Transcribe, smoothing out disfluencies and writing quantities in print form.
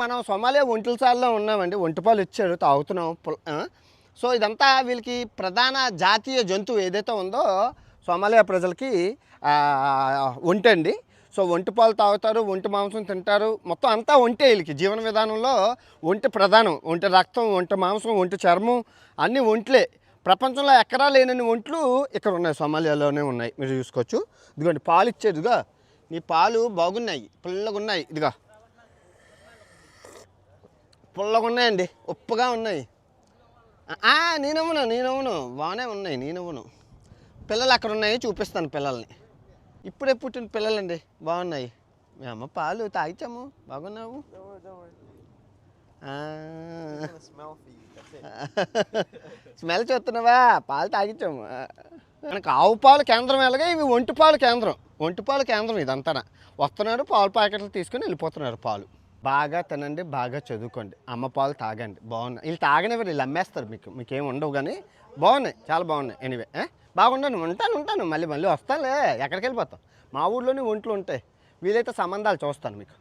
మనం సోమాలియా ఒంటిలసాల్లో ఉన్నామండి. ఒంటిపాలు ఇచ్చారు తాగుతున్నాం. సో ఇదంతా వీళ్ళకి ప్రధాన జాతీయ జంతువు ఏదైతే ఉందో సోమాలియా ప్రజలకి ఒంటె అండి. సో ఒంటి పాలు తాగుతారు, ఒంటి మాంసం తింటారు. మొత్తం అంతా ఒంటె. వీళ్ళకి జీవన విధానంలో ఒంటె ప్రధానం. ఒంటె రక్తం, ఒంటె మాంసం, ఒంటె చర్మం అన్నీ ఒంట్లే. ప్రపంచంలో ఎక్కడా లేనన్ని ఒంట్లు ఇక్కడ ఉన్నాయి, సోమాలియాలోనే ఉన్నాయి. మీరు చూసుకోవచ్చు. ఇదిగోండి పాలు ఇచ్చేది. ఇదిగో నీ పాలు బాగున్నాయి, పుల్లగా ఉన్నాయి. ఇదిగో పుల్లగా ఉన్నాయండి, ఉప్పుగా ఉన్నాయి. నేనవును బాగానే ఉన్నాయి. నేనవును పిల్లలు అక్కడ ఉన్నాయి, చూపిస్తాను పిల్లల్ని. ఇప్పుడే పుట్టిన పిల్లలండి, బాగున్నాయి. మీ అమ్మ పాలు తాగిచ్చాము, బాగున్నావు. స్మెల్ చూస్తున్నావా? పాలు తాగిచ్చాము. మనకు ఆవు పాలు కేంద్రం ఎలాగా, ఇవి ఒంటిపాలు కేంద్రం. ఒంటిపాలు కేంద్రం ఇదంతా. వస్తున్నారు, పాలు ప్యాకెట్లు తీసుకుని వెళ్ళిపోతున్నారు. పాలు బాగా తినండి, బాగా చదువుకోండి, అమ్మ పాలు తాగండి. బాగున్నాయి. వీళ్ళు తాగనివ్వరు, వీళ్ళు అమ్మేస్తారు. మీకేం ఉండవు, కానీ బాగున్నాయి, చాలా బాగున్నాయి. ఎనీవే బాగుండండి. ఉంటాను, మళ్ళీ వస్తానులే. ఎక్కడికి వెళ్ళిపోతాం? మా ఊళ్ళోనే ఒంట్లు ఉంటాయి. వీలైతే సంబంధాలు చూస్తాను మీకు.